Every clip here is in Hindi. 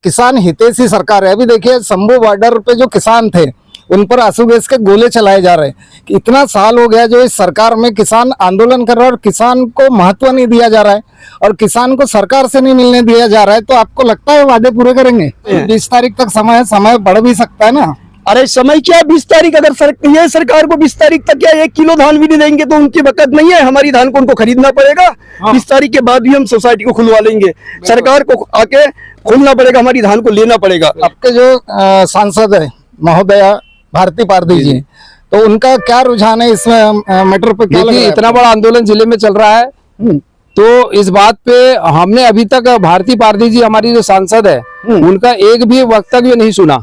किसान हितैषी सरकार है। अभी देखिए शंभू बॉर्डर पे जो किसान थे उन पर आंसू गैस के गोले चलाए जा रहे हैं। कि इतना साल हो गया जो इस सरकार में किसान आंदोलन कर रहा है और किसान को महत्व नहीं दिया जा रहा है और किसान को सरकार से नहीं मिलने दिया जा रहा है। तो आपको लगता है वादे पूरे करेंगे? 20 तारीख तक समय है, समय बढ़ भी सकता है ना। अरे समय क्या 20 तारीख, अगर ये सरकार को 20 तारीख तक क्या 1 किलो धान भी नहीं देंगे तो उनकी बकत नहीं है। हमारी धान को उनको खरीदना पड़ेगा। 20 तारीख के बाद भी हम सोसाइटी को खुलवा लेंगे। सरकार को आके खोलना पड़ेगा, हमारी धान को लेना पड़ेगा। आपके जो सांसद है महोदया भारती पारदी जी, तो उनका क्या रुझान है इसमें मैटर पे? क्या देखिए इतना बड़ा आंदोलन जिले में चल रहा है तो इस बात पे हमने अभी तक भारती पारदी जी हमारी जो सांसद है उनका एक भी वक्तव्य नहीं सुना।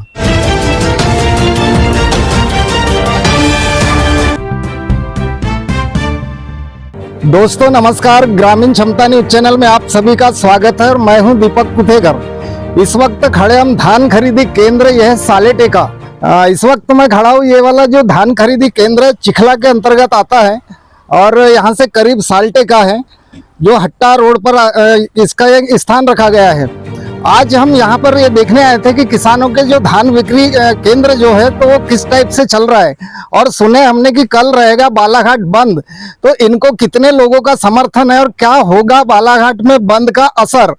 दोस्तों नमस्कार, ग्रामीण क्षमता न्यूज चैनल में आप सभी का स्वागत है और मैं हूं दीपक कुठेकर। इस वक्त खड़े हम धान खरीदी केंद्र, यह है सालेटे का। इस वक्त मैं खड़ा हूं, ये वाला जो धान खरीदी केंद्र चिखला के अंतर्गत आता है और यहाँ से करीब साल्टे का है, जो हट्टा रोड पर इसका एक स्थान रखा गया है। आज हम यहाँ पर ये देखने आए थे कि किसानों के जो धान बिक्री केंद्र जो है तो वो किस टाइप से चल रहा है, और सुने हमने कि कल रहेगा बालाघाट बंद। तो इनको कितने लोगों का समर्थन है और क्या होगा बालाघाट में बंद का असर?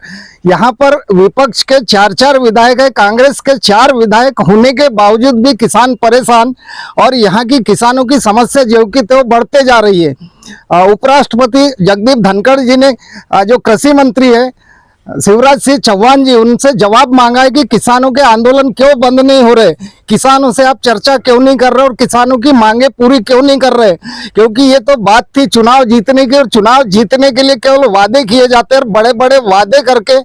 यहाँ पर विपक्ष के 4 विधायक है, कांग्रेस के 4 विधायक होने के बावजूद भी किसान परेशान, और यहाँ की किसानों की समस्या जो कि तो बढ़ते जा रही है। उपराष्ट्रपति जगदीप धनखड़ जी ने जो कृषि मंत्री है शिवराज सिंह चौहान जी, उनसे जवाब मांगा है कि किसानों के आंदोलन क्यों बंद नहीं हो रहे, किसानों से आप चर्चा क्यों नहीं कर रहे और किसानों की मांगे पूरी क्यों नहीं कर रहे? क्योंकि ये तो बात थी चुनाव जीतने की, और चुनाव जीतने के लिए केवल वादे किए जाते हैं और बड़े बड़े वादे करके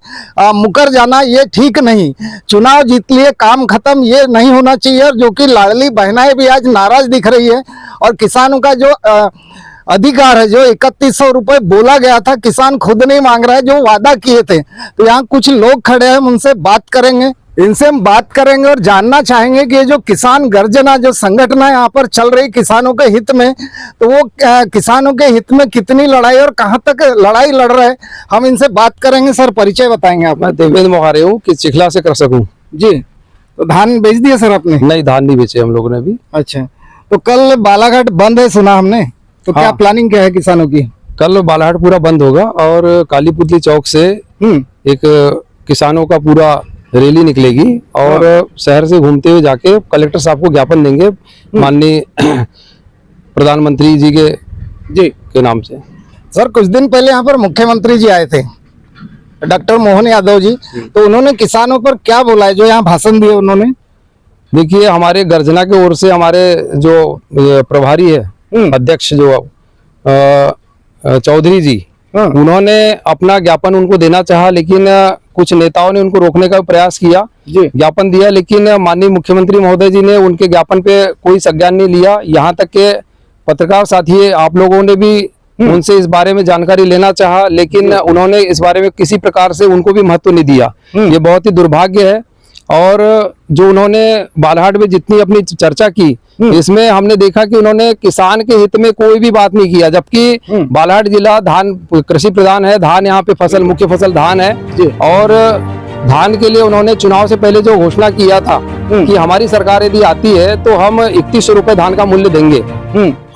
मुकर जाना ये ठीक नहीं। चुनाव जीत लिए काम खत्म, ये नहीं होना चाहिए। और जो कि लाडली बहनाएं भी आज नाराज दिख रही है, और किसानों का जो अधिकार है, जो 3100 रुपए बोला गया था, किसान खुद नहीं मांग रहा है जो वादा किए थे। तो यहाँ कुछ लोग खड़े हैं, उनसे बात करेंगे, इनसे हम बात करेंगे और जानना चाहेंगे कि ये जो किसान गर्जना जो संगठन है यहाँ पर चल रही किसानों के हित में, तो वो किसानों के हित में कितनी लड़ाई और कहाँ तक लड़ाई लड़ रहे हैं, हम इनसे बात करेंगे। सर परिचय बताएंगे आप? मैं देवेंद्र मोहारे हूँ कि चिखला से कर सकूँ जी। तो धान बेच दिया सर आपने? नहीं, धान नहीं बेचे हम लोगों ने अभी। अच्छा, तो कल बालाघाट बंद है सुना हमने, तो क्या प्लानिंग क्या है किसानों की? कल बालाघाट पूरा बंद होगा और काली पुतली चौक से एक किसानों का पूरा रैली निकलेगी और शहर से घूमते हुए जाके कलेक्टर साहब को ज्ञापन देंगे माननीय प्रधानमंत्री जी के नाम से। सर कुछ दिन पहले यहाँ पर मुख्यमंत्री जी आए थे, डॉक्टर मोहन यादव जी, तो उन्होंने किसानों पर क्या बोला है जो यहाँ भाषण दिए उन्होंने? देखिए हमारे गर्जना की ओर से हमारे जो प्रभारी है अध्यक्ष जो चौधरी जी, उन्होंने अपना ज्ञापन उनको देना चाहा, लेकिन कुछ नेताओं ने उनको रोकने का प्रयास किया, ज्ञापन दिया, लेकिन माननीय मुख्यमंत्री महोदय जी ने उनके ज्ञापन पे कोई संज्ञान नहीं लिया। यहाँ तक के पत्रकार साथी आप लोगों ने भी उनसे इस बारे में जानकारी लेना चाहा, लेकिन उन्होंने इस बारे में किसी प्रकार से उनको भी महत्व नहीं दिया। ये बहुत ही दुर्भाग्य है। और जो उन्होंने बालाघाट में जितनी अपनी चर्चा की, इसमें हमने देखा कि उन्होंने किसान के हित में कोई भी बात नहीं किया, जबकि बालाघाट जिला धान कृषि प्रधान है, धान यहाँ पे फसल मुख्य फसल धान है। और धान के लिए उन्होंने चुनाव से पहले जो घोषणा किया था कि हमारी सरकार यदि आती है तो हम 3100 रुपए धान का मूल्य देंगे,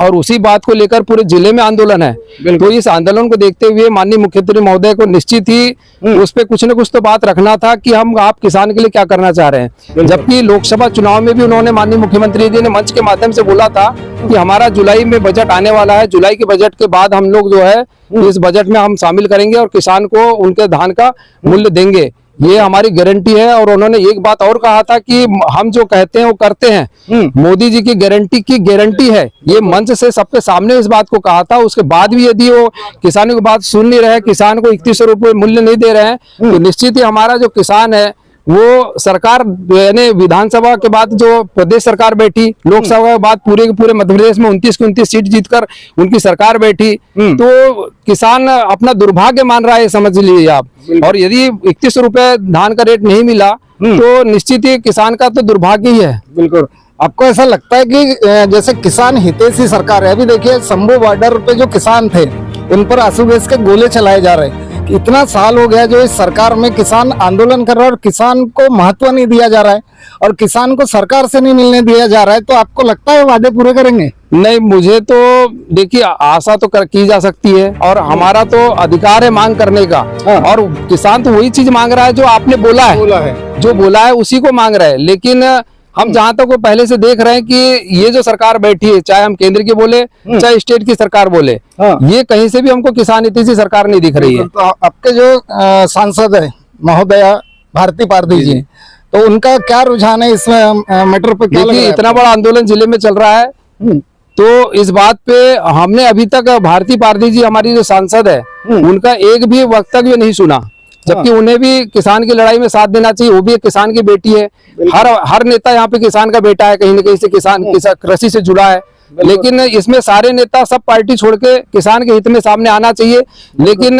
और उसी बात को लेकर पूरे जिले में आंदोलन है। तो इस आंदोलन को देखते हुए माननीय मुख्यमंत्री महोदय को निश्चित ही उस पे कुछ न कुछ तो बात रखना था कि हम आप किसान के लिए क्या करना चाह रहे हैं। जबकि लोकसभा चुनाव में भी उन्होंने माननीय मुख्यमंत्री जी ने मंच के माध्यम से बोला था कि हमारा जुलाई में बजट आने वाला है, जुलाई के बजट के बाद हम लोग जो है इस बजट में हम शामिल करेंगे और किसान को उनके धान का मूल्य देंगे, ये हमारी गारंटी है। और उन्होंने एक बात और कहा था कि हम जो कहते हैं वो करते हैं, मोदी जी की गारंटी है। ये मंच से सबके सामने इस बात को कहा था। उसके बाद भी यदि वो किसानों की बात सुन नहीं रहे, किसान को 3100 रुपये मूल्य नहीं दे रहे हैं, तो निश्चित ही हमारा जो किसान है वो सरकार यानी विधानसभा के बाद जो प्रदेश सरकार बैठी, लोकसभा के बाद पूरे के पूरे मध्य प्रदेश में 29 की 29 सीट जीतकर उनकी सरकार बैठी, तो किसान अपना दुर्भाग्य मान रहा है, समझ लीजिए आप। और यदि 3100 रुपए धान का रेट नहीं मिला तो निश्चित ही किसान का तो दुर्भाग्य ही है। बिल्कुल। आपको ऐसा लगता है कि जैसे किसान हितैषी सरकार है? अभी देखिए शंभू बॉर्डर पे जो किसान थे उन पर आंसू गैस के गोले चलाए जा रहे हैं। इतना साल हो गया जो इस सरकार में किसान आंदोलन कर रहा है और किसान को महत्व नहीं दिया जा रहा है और किसान को सरकार से नहीं मिलने दिया जा रहा है, तो आपको लगता है वादे पूरे करेंगे? नहीं, मुझे तो देखिए आशा तो की जा सकती है और हमारा तो अधिकार है मांग करने का। हाँ। और किसान तो वही चीज मांग रहा है जो आपने बोला है, जो बोला है उसी को मांग रहा है। लेकिन हम जहां तक वो पहले से देख रहे हैं कि ये जो सरकार बैठी है, चाहे हम केंद्र की बोले चाहे स्टेट की सरकार बोले, हाँ। ये कहीं से भी हमको किसान हित सी सरकार नहीं दिख रही है। तो आपके जो सांसद है महोदया भारती पारदी जी, तो उनका क्या रुझान है इसमें मैटर पे? क्या लग रहा देखिए है इतना बड़ा आंदोलन जिले में चल रहा है, तो इस बात पे हमने अभी तक भारती पारदी जी हमारी जो सांसद है उनका एक भी वक्तव्य नहीं सुना, जबकि उन्हें भी किसान की लड़ाई में साथ देना चाहिए। वो भी एक किसान की बेटी है, हर नेता यहाँ पे किसान का बेटा है, कहीं ना कहीं से किसान कृषि से जुड़ा है। लेकिन इसमें सारे नेता सब पार्टी छोड़ के किसान के हित में सामने आना चाहिए। लेकिन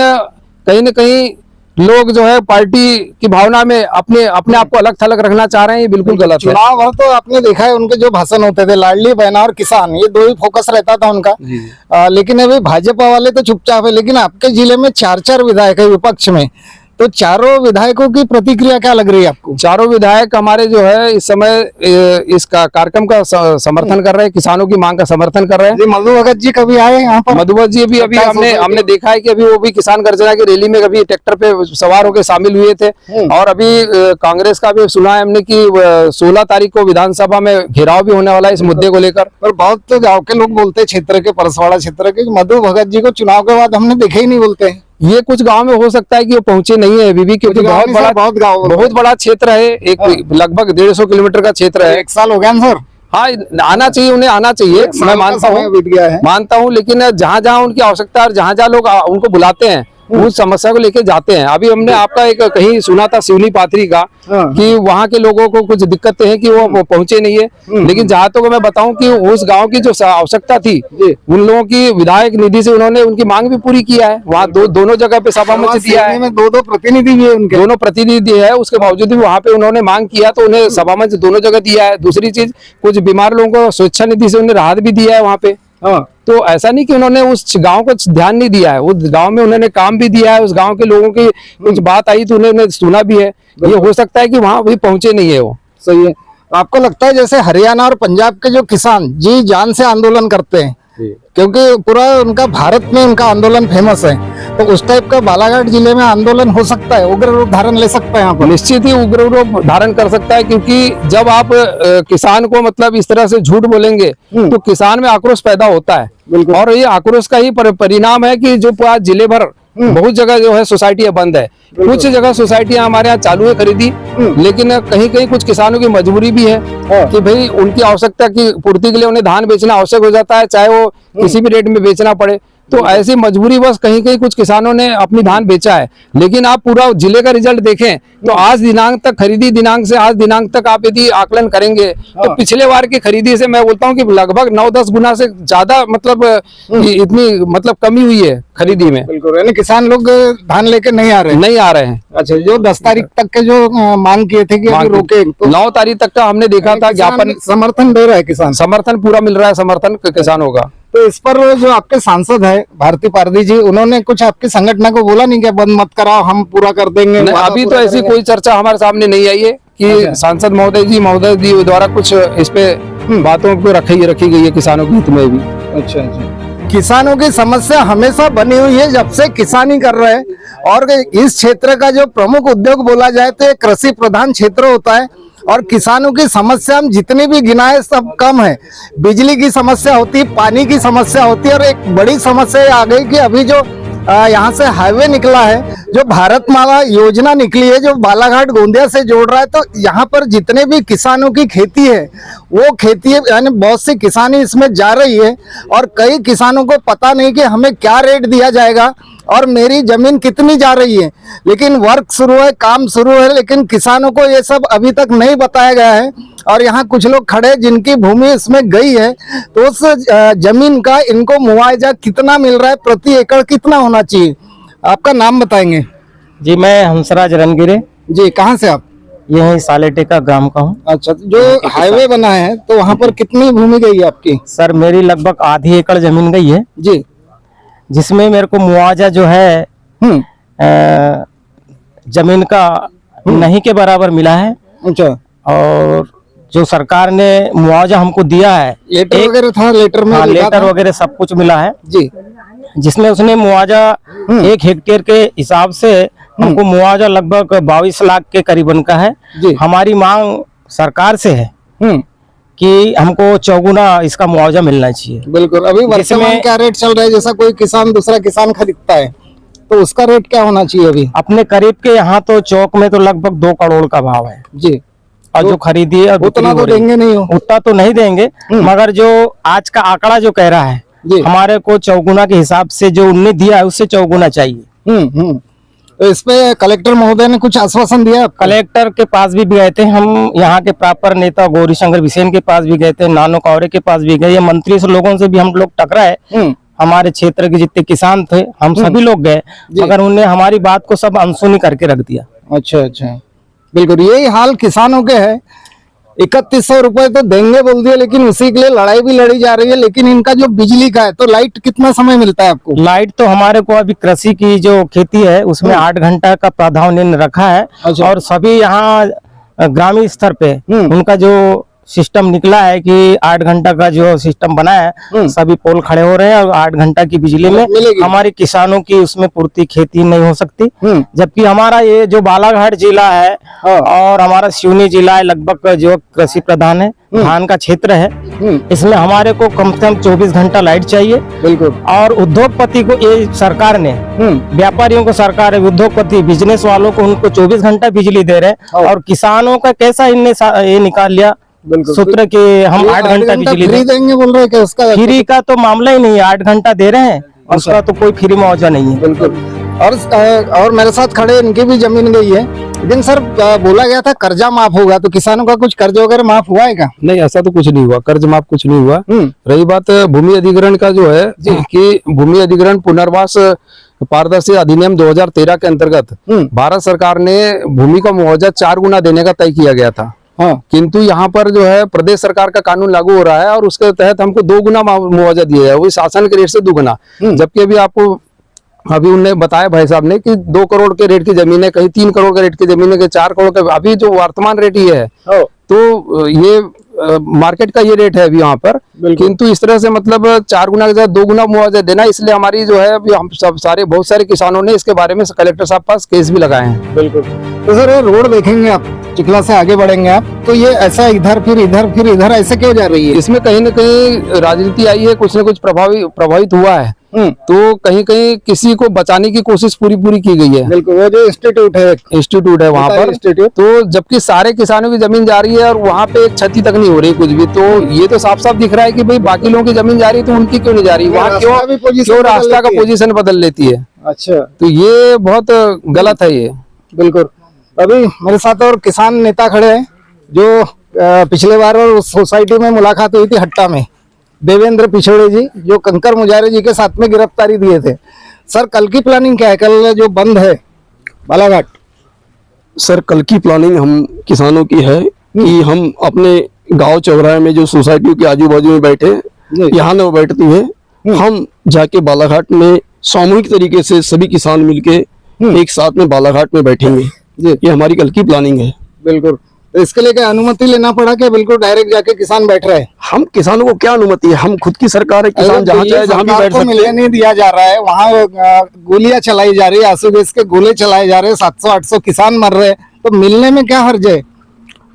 कहीं ना कहीं लोग जो है पार्टी की भावना में अपने आप को अलग थलग रखना चाह रहे हैं, ये बिल्कुल गलत है। चुनाव हो तो आपने देखा है उनके जो भाषण होते थे, लाडली बहना और किसान, ये दो ही फोकस रहता था उनका। लेकिन अभी भाजपा वाले तो चुपचाप है। लेकिन आपके जिले में 4 विधायक है विपक्ष में, तो चारों विधायकों की प्रतिक्रिया क्या लग रही है आपको? चारों विधायक हमारे जो है इस समय इस कार्यक्रम का समर्थन कर रहे हैं, किसानों की मांग का समर्थन कर रहे हैं। मधु भगत जी कभी आए यहाँ पर? मधु भगत जी अभी हमने देखा है कि अभी वो भी किसान गर्जना की रैली में कभी ट्रैक्टर पे सवार होकर शामिल हुए थे। और अभी कांग्रेस का भी सुना है हमने कि 16 तारीख को विधानसभा में घेराव भी होने वाला है इस मुद्दे को लेकर। और बहुत तो गाँव के लोग बोलते हैं, क्षेत्र के, परसवाड़ा क्षेत्र के, मधु भगत जी को चुनाव के बाद हमने देखे ही नहीं बोलते। ये कुछ गांव में हो सकता है कि वो पहुंचे नहीं है अभी भी, क्योंकि बहुत बड़ा क्षेत्र है, एक लगभग 150 किलोमीटर का क्षेत्र है। 1 साल हो गया सर। हाँ, आना चाहिए, उन्हें आना चाहिए, मैं मानता हूँ। लेकिन जहाँ जहाँ उनकी आवश्यकता और जहाँ जहाँ लोग उनको बुलाते हैं उस समस्या को लेके जाते हैं। अभी हमने आपका एक कहीं सुना था सिवनी पाथरी का कि वहाँ के लोगों को कुछ दिक्कतें हैं कि वो पहुंचे नहीं है। लेकिन जहाँ तक मैं बताऊं कि उस गांव की जो आवश्यकता थी उन लोगों की विधायक निधि से उन्होंने उनकी मांग भी पूरी किया है। वहाँ दोनों जगह पे सभा मंच दिया है, 2 प्रतिनिधि भी है उनके, दोनों प्रतिनिधि है। उसके बावजूद भी वहाँ पे उन्होंने मांग किया तो उन्हें सभा मंच दोनों जगह दिया है। दूसरी चीज, कुछ बीमार लोगों को स्वेच्छा निधि से उन्हें राहत भी दिया है वहाँ पे। तो ऐसा नहीं कि उन्होंने उस गांव को ध्यान नहीं दिया है, उस गांव में उन्होंने काम भी दिया है। उस गांव के लोगों की कुछ बात आई तो उन्होंने सुना भी है। ये हो सकता है कि वहां भी पहुंचे नहीं है वो। सही है। आपको लगता है जैसे हरियाणा और पंजाब के जो किसान जी जान से आंदोलन करते हैं, क्योंकि पूरा उनका भारत में उनका आंदोलन फेमस है, तो उस टाइप का बालाघाट जिले में आंदोलन हो सकता है, उग्र रूप धारण ले सकता है यहाँ पर? निश्चित ही उग्र रूप धारण कर सकता है, क्योंकि जब आप किसान को मतलब इस तरह से झूठ बोलेंगे तो किसान में आक्रोश पैदा होता है। और ये आक्रोश का ही परिणाम है कि जो पूरा जिले भर बहुत जगह जो है सोसाइटियां बंद है, कुछ जगह सोसाइटियां हमारे यहाँ चालू है खरीदी, लेकिन कहीं कहीं कुछ किसानों की मजबूरी भी है कि भाई उनकी आवश्यकता की पूर्ति के लिए उन्हें धान बेचना आवश्यक हो जाता है, चाहे वो किसी भी रेट में बेचना पड़े। तो ऐसी मजबूरी बस कहीं कहीं कुछ किसानों ने अपनी धान बेचा है। लेकिन आप पूरा जिले का रिजल्ट देखें तो आज दिनांक तक, खरीदी दिनांक से आज दिनांक तक आप यदि आकलन करेंगे तो पिछले बार की खरीदी से मैं बोलता हूं कि लगभग 9-10 गुना से ज्यादा मतलब इतनी मतलब कमी हुई है खरीदी में। बिल्कुल, यानी किसान लोग धान लेके नहीं आ रहे हैं। अच्छा, जो 10 तारीख तक के जो मांग किए थे कि अभी रोके, तो 9 तारीख तक का हमने देखा था ज्ञापन। समर्थन दे रहा है किसान, समर्थन पूरा मिल रहा है, समर्थन किसानों का। तो इस पर जो आपके सांसद है भारती पारदी जी, उन्होंने कुछ आपकी संगठन को बोला नहीं कि बंद मत कराओ, हम पूरा कर देंगे? अभी तो ऐसी कोई चर्चा हमारे सामने नहीं आई है कि सांसद महोदय जी द्वारा कुछ इस पे बातों को रखी गई है किसानों के हित में भी। अच्छा। किसानों की समस्या हमेशा बनी हुई है जब से किसानी कर रहे हैं। और इस क्षेत्र का जो प्रमुख उद्योग बोला जाए तो कृषि प्रधान क्षेत्र होता है। और किसानों की समस्या हम जितनी भी गिनाए सब कम है। बिजली की समस्या होती है, पानी की समस्या होती है, और एक बड़ी समस्या आ गई कि अभी जो यहाँ से हाईवे निकला है, जो भारतमाला योजना निकली है, जो बालाघाट गोंदिया से जोड़ रहा है, तो यहाँ पर जितने भी किसानों की खेती है वो खेती यानी बहुत सी किसानी इसमें जा रही है। और कई किसानों को पता नहीं कि हमें क्या रेट दिया जाएगा और मेरी जमीन कितनी जा रही है। लेकिन वर्क शुरू है, काम शुरू है, लेकिन किसानों को ये सब अभी तक नहीं बताया गया है। और यहाँ कुछ लोग खड़े जिनकी भूमि इसमें गई है, तो उस जमीन का इनको मुआवजा कितना मिल रहा है, प्रति एकड़ कितना होना चाहिए? आपका नाम बताएंगे? जी, मैं हंसराज रणगिरे जी। कहाँ से आप? यही सालेटेका ग्राम का हूँ। अच्छा, जो हाईवे बना है तो वहाँ पर कितनी भूमि गई है आपकी? सर, मेरी लगभग आधी एकड़ जमीन गई है जी, जिसमें मेरे को मुआवजा जो है जमीन का नहीं के बराबर मिला है। अच्छा, और जो सरकार ने मुआवजा हमको दिया है, लेटर वगैरह था, लेटर में हाँ, लिखा लेटर था? वगैरह सब कुछ मिला है, जी जिसमें उसने मुआवजा 1 हेक्टेयर के हिसाब से हमको मुआवजा लगभग 22 लाख के करीबन का है। जी। हमारी मांग सरकार से है कि हमको 4 गुना इसका मुआवजा मिलना चाहिए। बिल्कुल। अभी वर्तमान जिसमें- क्या रेट चल रहा है? जैसा कोई किसान दूसरा किसान खरीदता है तो उसका रेट क्या होना चाहिए अभी? अपने करीब के यहाँ तो चौक में तो लगभग 2 करोड़ का भाव है, जी, और जो खरीदी है उतना तो देंगे नहीं हो? उतना तो नहीं देंगे, मगर जो आज का आंकड़ा जो कह रहा है, जी। हमारे को 4 गुना के हिसाब से जो उनने दिया है उससे 4 गुना चाहिए। तो इस पे कलेक्टर महोदय ने कुछ आश्वासन दिया आपको? कलेक्टर के पास भी गए थे हम, यहाँ के प्रॉपर नेता गौरी शंकर बिसेन के पास भी गए थे, नानो कौरे के पास भी गए, ये मंत्री से लोगों से भी हम लोग टकराए, हमारे क्षेत्र के जितने किसान थे हम सभी लोग गए, मगर उन्होंने हमारी बात को सब अनसुनी करके रख दिया। अच्छा अच्छा, बिल्कुल यही हाल किसानों के है। 3100 रुपए तो देंगे बोल दिए, लेकिन उसी के लिए लड़ाई भी लड़ी जा रही है। लेकिन इनका जो बिजली का है, तो लाइट कितना समय मिलता है आपको? लाइट तो हमारे को अभी कृषि की जो खेती है उसमें 8 घंटा का प्रावधान रखा है, अच्छा। और सभी यहाँ ग्रामीण स्तर पे उनका जो सिस्टम निकला है कि 8 घंटा का जो सिस्टम बना है, सभी पोल खड़े हो रहे हैं और 8 घंटा की बिजली में मिलेगी। हमारी किसानों की उसमें पूर्ति खेती नहीं हो सकती। जबकि हमारा ये जो बालाघाट जिला है और हमारा सिवनी जिला है, लगभग जो कृषि प्रधान है, धान का क्षेत्र है, इसमें हमारे को कम से कम 24 घंटा लाइट चाहिए। बिल्कुल। और उद्योगपति को ये सरकार ने, व्यापारियों को सरकार है, उद्योगपति बिजनेस वालों को उनको 24 घंटा बिजली दे रहे हैं, और किसानों का कैसा इनने ये निकाल लिया सूत्र कि हम 8 घंटा बिजली फ्री देंगे बोल रहे हैं कि उसका? फ्री का तो मामला ही नहीं है, 8 घंटा दे रहे हैं, उसका तो कोई फ्री मुआवजा नहीं है। बिल्कुल। और मेरे साथ खड़े इनकी भी जमीन गई है। लेकिन सर बोला गया था कर्जा माफ होगा, तो किसानों का कुछ कर्ज वगैरह माफ हुआ है क्या? नहीं, ऐसा तो कुछ नहीं हुआ, कर्ज माफ कुछ नहीं हुआ। रही बात भूमि अधिग्रहण का जो है कि भूमि अधिग्रहण पुनर्वास पारदर्शी अधिनियम 2013 के अंतर्गत भारत सरकार ने भूमि का मुआवजा 4 गुना देने का तय किया गया था। हाँ। किंतु यहाँ पर जो है प्रदेश सरकार का कानून लागू हो रहा है और उसके तहत हमको 2 गुना मुआवजा दिया है, वो शासन के रेट से 2 गुना। जबकि अभी उन्हें बताया भाई साहब ने कि 2 करोड़ के रेट की जमीन है, कहीं 3 करोड़ के रेट की जमीन है, कहीं 4 करोड़ के, अभी जो वर्तमान रेट ये है, तो ये मार्केट का ये रेट है अभी यहाँ पर। किंतु इस तरह से मतलब 4 गुना के साथ 2 गुना मुआवजा देना, इसलिए हमारी जो है अभी हम सब बहुत सारे किसानों ने इसके बारे में कलेक्टर साहब पास केस भी लगाए हैं। बिल्कुल। तो सर ये रोड देखेंगे आप, चिखला से आगे बढ़ेंगे आप, तो ये ऐसा इधर फिर इधर फिर इधर ऐसे क्यों जा रही है? इसमें कहीं न कहीं राजनीति आई है, कुछ न कुछ प्रभावित हुआ है, तो कहीं कहीं किसी को बचाने की कोशिश पूरी की गई है। बिल्कुल। वो जो इंस्टीट्यूट है वहाँ पर, इंस्टीट्यूट, तो जबकि सारे किसानों की जमीन जा रही है और वहाँ पे एक क्षति तक नहीं हो रही कुछ भी, तो ये तो साफ साफ दिख रहा है कि भाई बाकी लोगों की जमीन जा रही है तो उनकी क्यों नहीं जा रही, वहाँ क्यों रास्ता का पोजीशन बदल लेती है। अच्छा, तो ये बहुत गलत है ये। बिल्कुल। अभी मेरे साथ और किसान नेता खड़े हैं, जो पिछले बार और सोसाइटी में मुलाकात हुई थी हट्टा में, देवेंद्र पिछोड़े जी, जो कंकर मुजारे जी के साथ में गिरफ्तारी दिए थे। सर कल की प्लानिंग क्या है? कल जो बंद है बालाघाट? सर कल की प्लानिंग हम किसानों की है कि हम अपने गांव चौराहे में जो सोसाइटियों के आजू बाजू में बैठे, यहाँ न बैठती है, हम जाके बालाघाट में सामूहिक तरीके से सभी किसान मिलके एक साथ में बालाघाट में बैठेंगे। ये हमारी कल की प्लानिंग है। बिल्कुल। तो इसके लिए क्या अनुमति लेना पड़ा कि बिल्कुल डायरेक्ट जाके किसान बैठ रहे हैं? हम किसानों को क्या अनुमति है, हम खुद की सरकार है, किसान जहाँ चाहे जहाँ भी बैठ सकते मिलने हैं। नहीं दिया जा रहा है, वहाँ गोलियां चलाई जा रही है, आंसू गैस के गोले चलाए जा रहे हैं, 700-800 किसान मर रहे हैं, तो मिलने में क्या हर्ज है?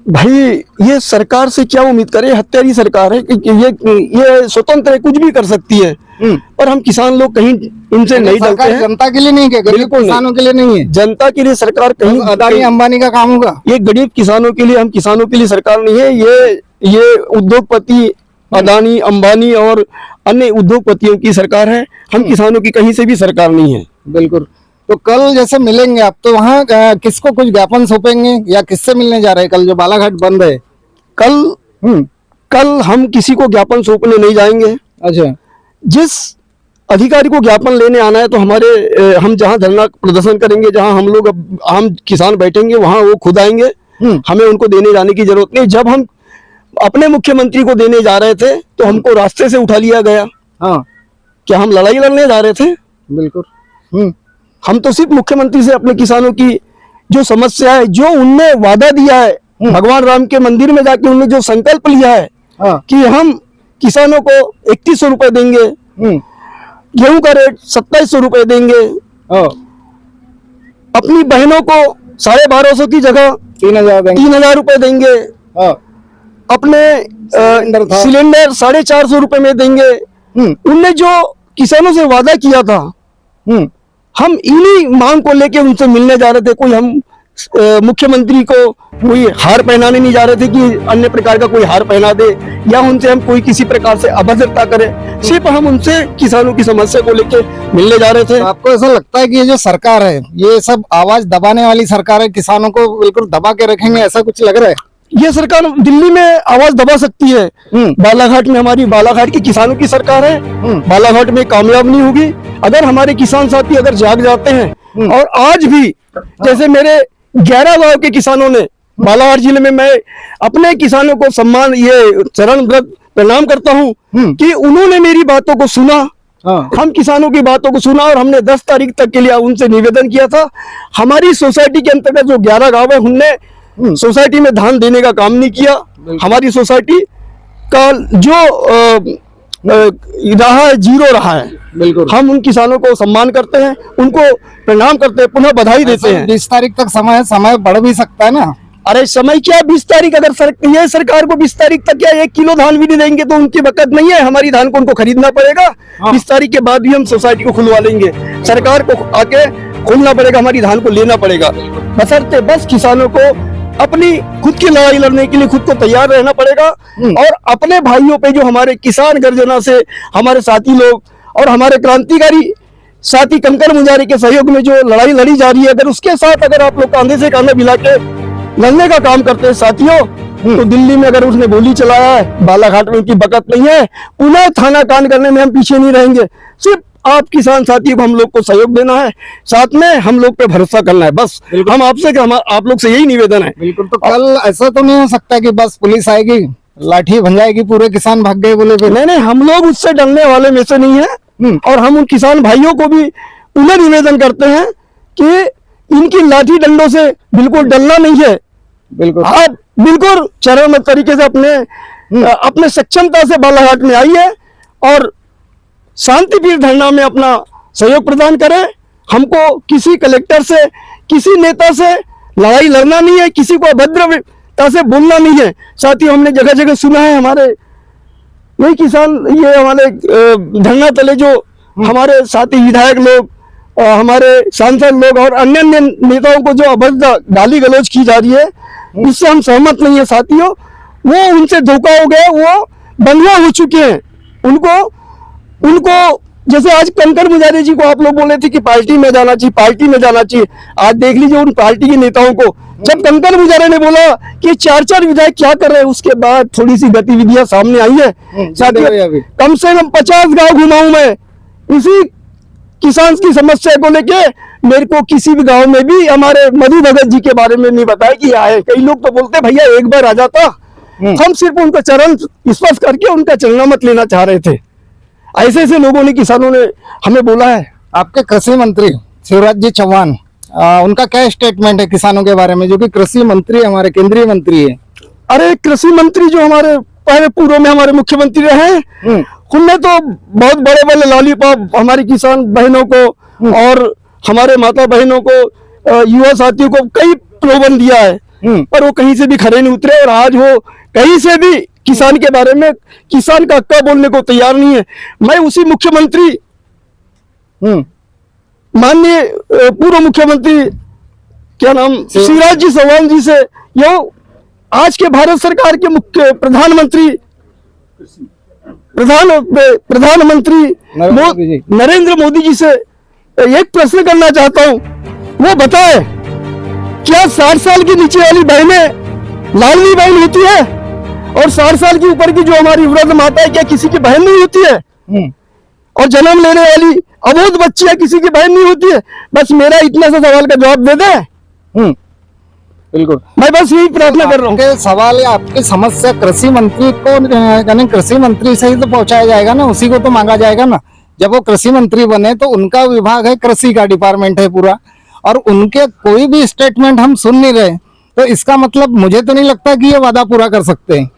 भाई ये सरकार से क्या उम्मीद करें, हत्यारी सरकार है कि ये स्वतंत्र है, कुछ भी कर सकती है, और हम किसान लोग कहीं इनसे नहीं डरते हैं। जनता के लिए नहीं, क्या गरीब किसानों के लिए नहीं है? जनता के लिए सरकार कहीं अदानी अंबानी का काम होगा? ये गरीब किसानों के लिए, हम किसानों के लिए सरकार नहीं है, ये उद्योगपति अदानी अंबानी और अन्य उद्योगपतियों की सरकार है, हम किसानों की कहीं से भी सरकार नहीं है। बिल्कुल। तो कल जैसे मिलेंगे आप, तो वहाँ किसको कुछ ज्ञापन सौंपेंगे या किससे मिलने जा रहे हैं कल जो बालाघाट बंद है? कल हम किसी को ज्ञापन सौंपने नहीं जाएंगे। अच्छा। जिस अधिकारी को ज्ञापन लेने आना है तो हम जहाँ धरना प्रदर्शन करेंगे, जहाँ हम लोग आम किसान बैठेंगे, वहाँ वो खुद आएंगे, हमें उनको देने जाने की जरूरत नहीं। जब हम अपने मुख्यमंत्री को देने जा रहे थे तो हमको रास्ते से उठा लिया गया। हाँ। क्या हम लड़ाई लड़ने जा रहे थे? बिल्कुल। हम तो सिर्फ मुख्यमंत्री से अपने किसानों की जो समस्या है, जो उनने वादा दिया है, भगवान राम के मंदिर में जाके उन्होंने जो संकल्प लिया है हाँ। कि हम किसानों को 3100 रुपए देंगे, गेहूं का रेट 2700 रुपए देंगे, अपनी बहनों को 1250 की जगह 3000 रुपए देंगे, अपने सिलेंडर 450 रुपए में देंगे। उनने जो किसानों से वादा किया था, हम इन्हीं मांग को लेके उनसे मिलने जा रहे थे। कोई हम मुख्यमंत्री को कोई हार पहनाने नहीं जा रहे थे कि अन्य प्रकार का कोई हार पहना दे या उनसे हम कोई किसी प्रकार से अभद्रता करें। सिर्फ हम उनसे किसानों की समस्या को लेके मिलने जा रहे थे। तो आपको ऐसा लगता है कि ये जो सरकार है, ये सब आवाज दबाने वाली सरकार है, किसानों को बिल्कुल दबा के रखेंगे, ऐसा कुछ लग रहा है? ये सरकार दिल्ली में आवाज दबा सकती है, बालाघाट में हमारी बालाघाट की किसानों की सरकार है, बालाघाट में कामयाब नहीं होगी। अगर हमारे किसान साथी अगर जाग जाते हैं और आज भी जैसे मेरे 11 गांव के किसानों ने बालाघाट जिले में, मैं अपने किसानों को सम्मान ये चरण प्रणाम करता हूं कि उन्होंने मेरी बातों को सुना, हम किसानों की बातों को सुना और हमने 10 तारीख तक के लिए उनसे निवेदन किया था। हमारी सोसाइटी के अंतर्गत जो 11 गांव है, उनने सोसाइटी में धान देने का काम नहीं किया। हमारी सोसाइटी का जो रहा है, जीरो रहा है। बिल्कुल, हम उन किसानों को सम्मान करते हैं, उनको प्रणाम करते हैं, पुनः बधाई देते हैं। 20 तारीख तक समय बढ़ भी सकता है ना? अरे समय क्या 20 तारीख, अगर ये सरकार को 20 तारीख तक क्या 1 किलो धान भी नहीं देंगे तो उनकी बकत नहीं है। हमारी धान को उनको खरीदना पड़ेगा। 20 तारीख के बाद भी हम सोसाइटी को खुलवा लेंगे। सरकार को आके खोलना पड़ेगा, हमारी धान को लेना पड़ेगा। बशर्ते बस किसानों को अपनी खुद की लड़ाई लड़ने के लिए खुद को तैयार रहना पड़ेगा और अपने भाइयों पे, जो हमारे किसान गर्जना से हमारे साथी लोग और हमारे क्रांतिकारी साथी कंकर मुंजारी के सहयोग में जो लड़ाई लड़ी जा रही है, अगर उसके साथ अगर आप लोग कांधे से कांधा मिला के लड़ने का काम करते हैं साथियों, तो दिल्ली में अगर उसने गोली चलाया है, बालाघाट में उनकी बकत नहीं है। पुनः थाना कांड करने में हम पीछे नहीं रहेंगे। सिर्फ आप किसान साथियों को हम लोग को सहयोग देना है, साथ में हम लोग पे भरोसा करना है। बस हम आपसे आप लोग से यही निवेदन है। बिल्कुल। तो कल ऐसा तो नहीं हो सकता कि बस पुलिस आएगी, लाठी भंजाएगी, पूरे किसान भाग गए बोले? नहीं, हम लोग उससे डरने वाले में से नहीं है। और हम उन किसान भाइयों को भी पुनः निवेदन करते हैं कि इनकी लाठी डंडों से बिल्कुल डरना नहीं है। बिल्कुल, आप बिल्कुल चरणबद्ध तरीके से अपने सक्षमता से बालाघाट में आइए और शांतिप्रिय धरना में अपना सहयोग प्रदान करें। हमको किसी कलेक्टर से, किसी नेता से लड़ाई लड़ना नहीं है, किसी को अभद्रता से बोलना नहीं है। साथियों, हमने जगह जगह सुना है, हमारे यही किसान, ये हमारे धरना तले जो हमारे साथी विधायक लोग, हमारे सांसद लोग और अन्य अन्य नेताओं को जो अभद्र गाली गलौज की जा रही है, उससे हम सहमत नहीं है साथियों। वो उनसे धोखा हो गया, वो बंधुआ हो चुके हैं। उनको जैसे आज कंकर मुंजारी जी को आप लोग बोले थे कि पार्टी में जाना चाहिए, पार्टी में जाना चाहिए। आज देख लीजिए उन पार्टी के नेताओं को, जब कंकर मुंजारी ने बोला कि 4-4 विधायक क्या कर रहे हैं, उसके बाद थोड़ी सी गतिविधियां सामने आई है साथियों। कम से कम 50 गांव घुमा हूं मैं इसी किसान की समस्या को लेके। मेरे को किसी भी गांव में भी हमारे मधु भगत जी के बारे में नहीं बताया कि आए। कई लोग तो बोलते भैया एक बार आ जाता। हम सिर्फ उनका चरण स्पर्श करके उनका चरणामत लेना चाह रहे थे। ऐसे ऐसे लोगों ने, किसानों ने हमें बोला है। आपके कृषि मंत्री शिवराज जी चौहान, उनका क्या स्टेटमेंट है किसानों के बारे में, जो कि कृषि मंत्री हमारे केंद्रीय मंत्री है? अरे कृषि मंत्री जो हमारे पहले पूर्व में हमारे मुख्यमंत्री रहे, उनने तो बहुत बड़े बड़े लॉलीपॉप हमारी किसान बहनों को और हमारे माता बहनों को, युवा साथियों को कई प्रलोभन दिया है, पर वो कहीं से भी खड़े नहीं उतरे। और आज वो कहीं से भी किसान के बारे में, किसान का हक्का बोलने को तैयार नहीं है। मैं उसी मुख्यमंत्री, माननीय पूर्व मुख्यमंत्री क्या नाम, शिवराज जी चौहान जी से, यो आज के भारत सरकार के मुख्य प्रधानमंत्री नरेंद्र मोदी जी से एक प्रश्न करना चाहता हूं। वो बताए, क्या 60 साल की नीचे वाली बहनें लाडली बहन होती है और 60 साल की ऊपर की जो हमारी वृद्ध माता है, क्या किसी की बहन नहीं होती है? और जन्म लेने वाली अबोध बच्ची है, किसी की बहन नहीं होती है? बस मेरा इतना सा सवाल का जवाब दे दे। बिल्कुल, मैं बस यही प्रार्थना कर रहा हूँ। आपके सवाल या आपकी समस्या कृषि मंत्री को, यानी कृषि मंत्री से ही तो पहुंचाया जाएगा ना, उसी को तो मांगा जाएगा ना। जब वो कृषि मंत्री बने तो उनका विभाग है, कृषि का डिपार्टमेंट है पूरा, और उनके कोई भी स्टेटमेंट हम सुन नहीं रहे। तो इसका मतलब मुझे तो नहीं लगता कि ये वादा पूरा कर सकते हैं।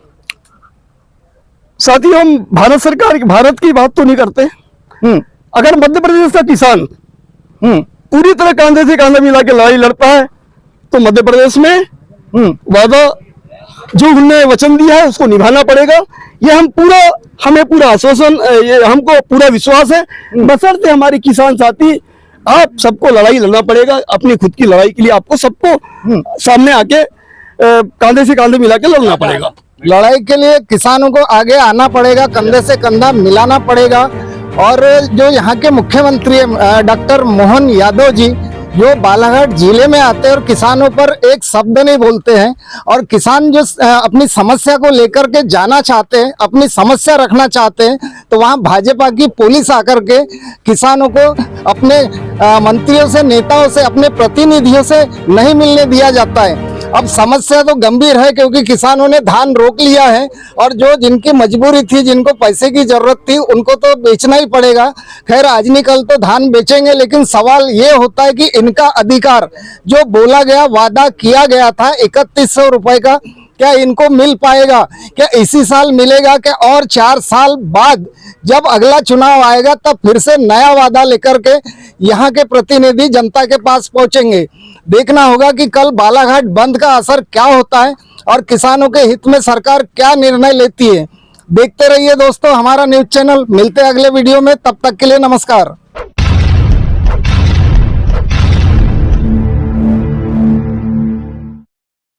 साथ ही हम भारत की बात तो नहीं करते। अगर मध्य प्रदेश का किसान पूरी तरह कांधे से कांधा मिला के लड़ाई लड़ता है तो मध्य प्रदेश में वादा जो उन्होंने वचन दिया है उसको निभाना पड़ेगा। ये हमें पूरा आश्वासन, ये हमको पूरा विश्वास है। बशर्ते हमारे किसान साथी, आप सबको लड़ाई लड़ना पड़ेगा। अपनी खुद की लड़ाई के लिए आपको सबको सामने आके कांधे से कांधे मिला के लड़ना पड़ेगा। लड़ाई के लिए किसानों को आगे आना पड़ेगा, कंधे से कंधा मिलाना पड़ेगा। और जो यहाँ के मुख्यमंत्री डॉक्टर मोहन यादव जी, जो बालाघाट जिले में आते हैं और किसानों पर एक शब्द नहीं बोलते हैं, और किसान जो अपनी समस्या को लेकर के जाना चाहते हैं, अपनी समस्या रखना चाहते हैं, तो वहाँ भाजपा की पुलिस आकर के किसानों को अपने मंत्रियों से, नेताओं से, अपने प्रतिनिधियों से नहीं मिलने दिया जाता है। अब समस्या तो गंभीर है क्योंकि किसानों ने धान रोक लिया है, और जो जिनकी मजबूरी थी, जिनको पैसे की जरूरत थी, उनको तो बेचना ही पड़ेगा। खैर आज नहीं कल तो धान बेचेंगे, लेकिन सवाल ये होता है कि इनका अधिकार जो बोला गया, वादा किया गया था 3100 रुपए का, क्या इनको मिल पाएगा? क्या इसी साल मिलेगा? क्या और 4 साल बाद जब अगला चुनाव आएगा तब फिर से नया वादा लेकर के यहाँ के प्रतिनिधि जनता के पास पहुंचेंगे? देखना होगा कि कल बालाघाट बंद का असर क्या होता है और किसानों के हित में सरकार क्या निर्णय लेती है। देखते रहिए दोस्तों हमारा न्यूज चैनल। मिलते हैं अगले वीडियो में, तब तक के लिए नमस्कार।